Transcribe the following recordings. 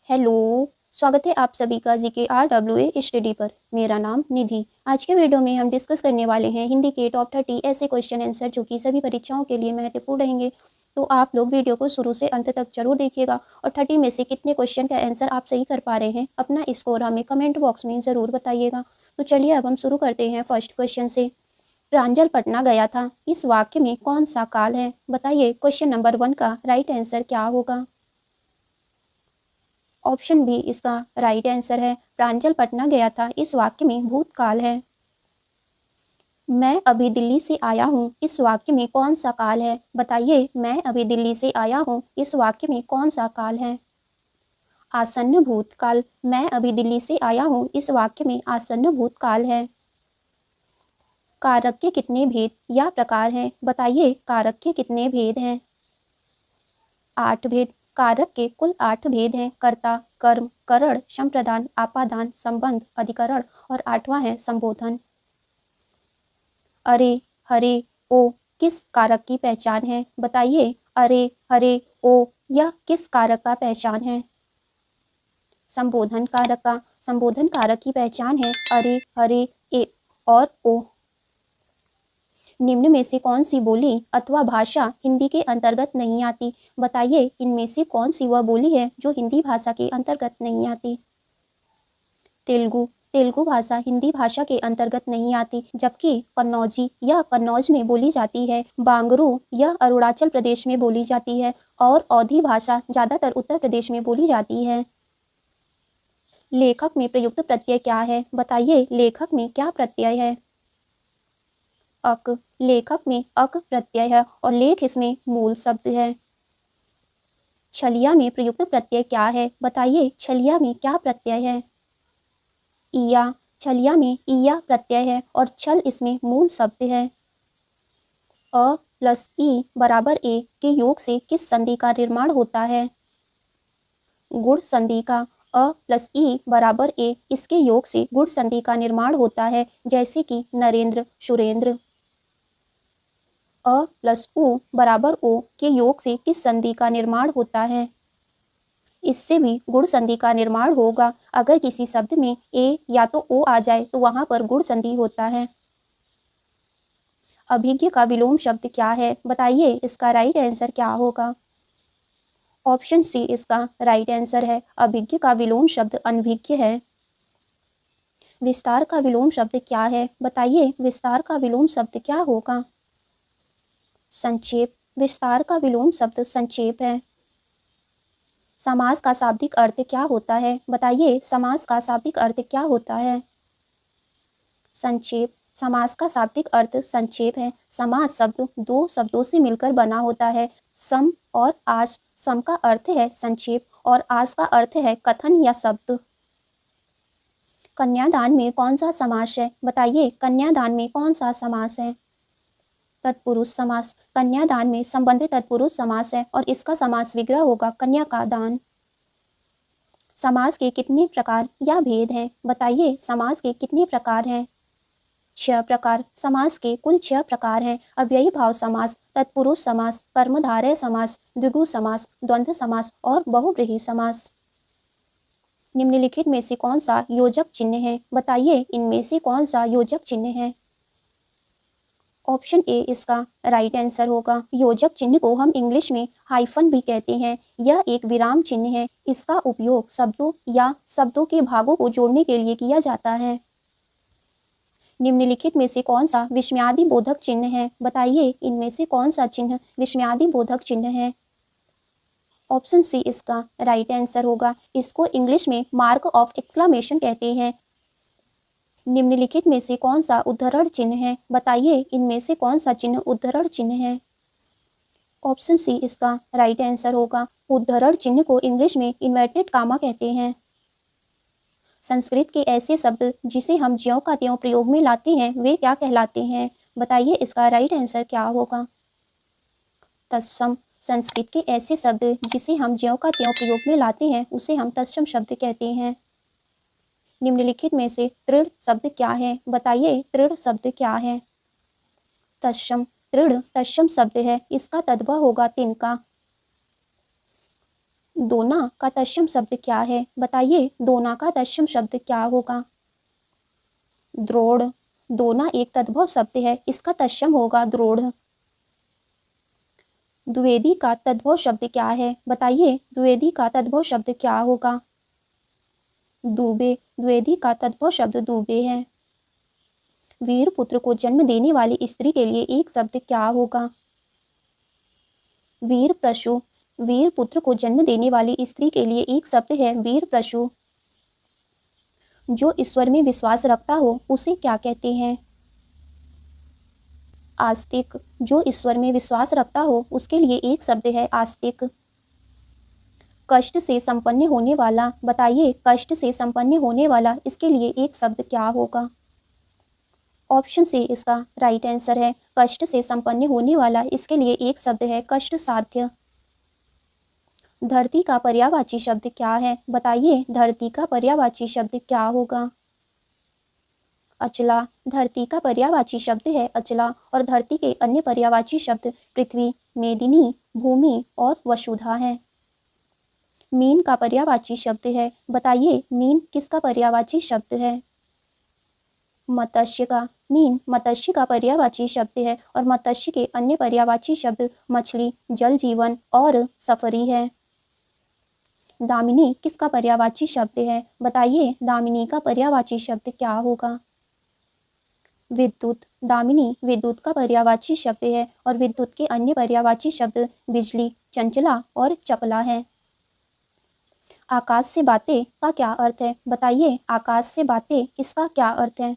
Hello. स्वागत है आप सभी का GKRWA स्टडी पर। मेरा नाम निधि। आज के वीडियो में हम डिस्कस करने वाले हैं हिंदी के टॉप 30 ऐसे क्वेश्चन आंसर जो कि सभी परीक्षाओं के लिए महत्वपूर्ण रहेंगे। तो आप लोग वीडियो को शुरू से अंत तक जरूर देखिएगा और 30 में से कितने क्वेश्चन का आंसर आप सही कर पा रहे हैं अपना स्कोर हमें कमेंट बॉक्स में ज़रूर बताइएगा। तो चलिए अब हम शुरू करते हैं फर्स्ट क्वेश्चन से। प्रांजल पटना गया था, इस वाक्य में कौन सा काल है? बताइए क्वेश्चन नंबर 1 का राइट आंसर क्या होगा? ऑप्शन बी इसका राइट आंसर है। प्रांजल पटना गया था, इस वाक्य में भूतकाल है। मैं अभी दिल्ली से आया हूँ, इस वाक्य में कौन सा काल है? बताइए मैं अभी दिल्ली से आया हूँ, इस वाक्य में कौन सा काल है? आसन्न भूतकाल। मैं अभी दिल्ली से आया हूँ, इस वाक्य में आसन्न भूतकाल है। कारक के कितने भेद या प्रकार हैं? बताइए कारक के कितने भेद हैं? 8 भेद। कारक के कुल 8 भेद हैं। कर्ता, कर्म, करण, संप्रदान, आपादान, संबंध, अधिकरण और 8वां है संबोधन। अरे, हरे, ओ किस कारक की पहचान है? बताइए अरे, हरे, ओ यह किस कारक का पहचान है? संबोधन कारक का। संबोधन कारक की पहचान है अरे, हरे, ए और ओ। निम्न में से कौन सी बोली अथवा भाषा हिंदी के अंतर्गत नहीं आती? बताइए इनमें से कौन सी वह बोली है जो हिंदी भाषा के अंतर्गत नहीं आती? तेलुगु। तेलुगु भाषा हिंदी भाषा के अंतर्गत नहीं आती, जबकि कन्नौजी यह कन्नौज में बोली जाती है। बांगरू यह अरुणाचल प्रदेश में बोली जाती है और अवधी भाषा ज़्यादातर उत्तर प्रदेश में बोली जाती है। लेखक में प्रयुक्त प्रत्यय क्या है? बताइए लेखक में क्या प्रत्यय है? अक। लेखक में अक प्रत्यय है और लेख इसमें मूल शब्द है। छलिया में प्रयुक्त प्रत्यय क्या है? बताइए छलिया में क्या प्रत्यय है? ईया। छलिया में ईया प्रत्यय है और छल इसमें मूल शब्द है। अ प्लस ई बराबर ए के योग से किस संधि का निर्माण होता है? गुण संधि का। अ प्लस ई बराबर ए इसके योग से गुण संधि का निर्माण होता है, जैसे कि नरेंद्र, सुरेंद्र। अ प्लस उ बराबर ओ के योग से किस संधि का निर्माण होता है? इससे भी गुण संधि का निर्माण होगा। अगर किसी शब्द में ए या तो ओ आ जाए तो वहां पर गुण संधि होता है। अभिज्ञ का विलोम शब्द क्या है? बताइए इसका राइट आंसर क्या होगा? ऑप्शन सी इसका राइट आंसर है। अभिज्ञ का विलोम शब्द अनभिज्ञ है। विस्तार का विलोम शब्द क्या है? बताइए विस्तार का विलोम शब्द क्या होगा? संक्षेप। विस्तार का विलोम शब्द संक्षेप है। समास का शाब्दिक अर्थ क्या होता है? बताइए समास का शाब्दिक अर्थ क्या होता है? संक्षेप। समास का शाब्दिक अर्थ संक्षेप है। समास शब्द दो शब्दों से मिलकर बना होता है, सम और आस। सम का अर्थ है संक्षेप और आस का अर्थ है कथन या शब्द। कन्यादान में कौन सा समास है? बताइए कन्यादान में कौन सा समास है? तत्पुरुष समास। कन्यादान में संबंधित तत्पुरुष समास है और इसका समास विग्रह होगा कन्या का दान। समास के कितने प्रकार या भेद हैं? बताइए समास के कितने प्रकार हैं? 6 प्रकार। समास के कुल 6 प्रकार हैं। अव्ययी भाव समास, तत्पुरुष समास, कर्मधारय समास, द्विगु समास, द्वंद्व समास और बहुव्रीहि समास। निम्नलिखित में से कौन सा योजक चिन्ह है? बताइए इनमें से कौन सा योजक चिन्ह है? ऑप्शन ए इसका राइट आंसर होगा। योजक चिन्ह को हम इंग्लिश में हाइफन भी कहते हैं। यह एक विराम चिन्ह है। इसका उपयोग शब्दों या शब्दों के भागों को जोड़ने के लिए किया जाता है। निम्नलिखित में से कौन सा विस्मयादि बोधक चिन्ह है? बताइए इनमें से कौन सा चिन्ह विस्मयादि बोधक चिन्ह है? ऑप्शन सी इसका राइट आंसर होगा। इसको इंग्लिश में मार्क ऑफ एक्सक्लेमेशन कहते हैं। निम्नलिखित में से कौन सा उद्धरण चिन्ह है? बताइए इनमें से कौन सा चिन्ह उद्धरण चिन्ह है? ऑप्शन सी इसका राइट आंसर होगा। उद्धरण चिन्ह को इंग्लिश में इन्वर्टेड कामा कहते हैं। संस्कृत के ऐसे शब्द जिसे हम ज्यों का त्यों प्रयोग में लाते हैं वे क्या कहलाते हैं? बताइए इसका राइट आंसर क्या होगा? तत्सम। संस्कृत के ऐसे शब्द जिसे हम ज्यों का त्यों प्रयोग में लाते हैं उसे हम तत्सम शब्द कहते हैं। निम्नलिखित में से तृण शब्द क्या है? बताइए तृण शब्द क्या है? तत्सम। तृण तत्सम शब्द है। इसका तद्भव होगा तिनका। दोना का तत्सम शब्द क्या है? बताइए दोना का तत्सम शब्द क्या होगा? द्रोड़। दोना एक तद्भव शब्द है, इसका तत्सम होगा द्रोड़। द्विवेदी का तद्भव शब्द क्या है? बताइए द्विवेदी का तद्भव शब्द क्या होगा? दूबे। द्विवेदी का तद्भव शब्द दूबे है। वीर पुत्र को जन्म देने वाली स्त्री के लिए एक शब्द क्या होगा? वीर प्रसू। वीर पुत्र को जन्म देने वाली स्त्री के लिए एक शब्द है वीर प्रसू। जो ईश्वर में विश्वास रखता हो उसे क्या कहते हैं? आस्तिक। जो ईश्वर में विश्वास रखता हो उसके लिए एक शब्द है आस्तिक। कष्ट से संपन्न होने वाला। बताइए कष्ट से संपन्न होने वाला, इसके लिए एक शब्द क्या होगा? ऑप्शन से इसका राइट आंसर है कष्ट से संपन्न होने वाला, इसके लिए एक शब्द है कष्ट साध्य। धरती का पर्यायवाची शब्द क्या है? बताइए धरती का पर्यायवाची शब्द क्या होगा? अचला। धरती का पर्यायवाची शब्द है अचला और धरती के अन्य पर्यायवाची शब्द पृथ्वी, मेदिनी, भूमि और वसुधा है। मीन का पर्यायवाची शब्द है। बताइए मीन किसका पर्यायवाची शब्द है? मत्स्य का। मीन मत्स्य का पर्यायवाची शब्द है और मत्स्य के अन्य पर्यायवाची शब्द मछली, जल जीवन और सफरी है। दामिनी किसका पर्यायवाची शब्द है? बताइए दामिनी का पर्यायवाची शब्द क्या होगा? विद्युत। दामिनी विद्युत का पर्यायवाची शब्द है और विद्युत के अन्य पर्यायवाची शब्द बिजली, चंचला और चपला है। आकाश से बातें का क्या अर्थ है? बताइए आकाश से बातें इसका क्या अर्थ है?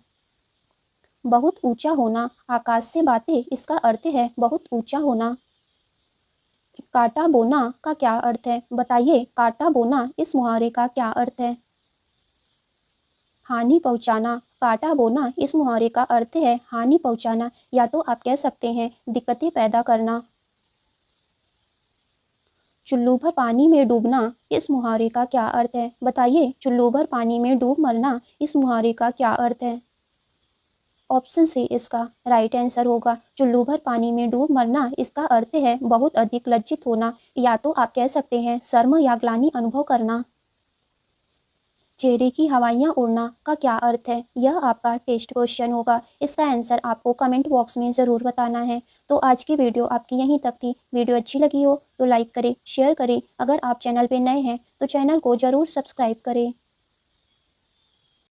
बहुत ऊंचा होना। आकाश से बातें इसका अर्थ है बहुत ऊंचा होना। काटा बोना का क्या अर्थ है? बताइए काटा बोना इस मुहावरे का क्या अर्थ है? हानि पहुंचाना। काटा बोना इस मुहावरे का अर्थ है हानि पहुंचाना, या तो आप कह सकते हैं दिक्कतें पैदा करना। चुल्लू भर पानी में डूबना इस मुहावरे का क्या अर्थ है? बताइए चुल्लू भर पानी में डूब मरना इस मुहावरे का क्या अर्थ है? ऑप्शन से इसका राइट आंसर होगा चुल्लू भर पानी में डूब मरना, इसका अर्थ है बहुत अधिक लज्जित होना, या तो आप कह सकते हैं शर्म या ग्लानि अनुभव करना। चेहरे की हवाइयाँ उड़ना का क्या अर्थ है? यह आपका टेस्ट क्वेश्चन होगा, इसका आंसर आपको कमेंट बॉक्स में ज़रूर बताना है। तो आज की वीडियो आपकी यहीं तक थी। वीडियो अच्छी लगी हो तो लाइक करें, शेयर करें। अगर आप चैनल पे नए हैं तो चैनल को ज़रूर सब्सक्राइब करें।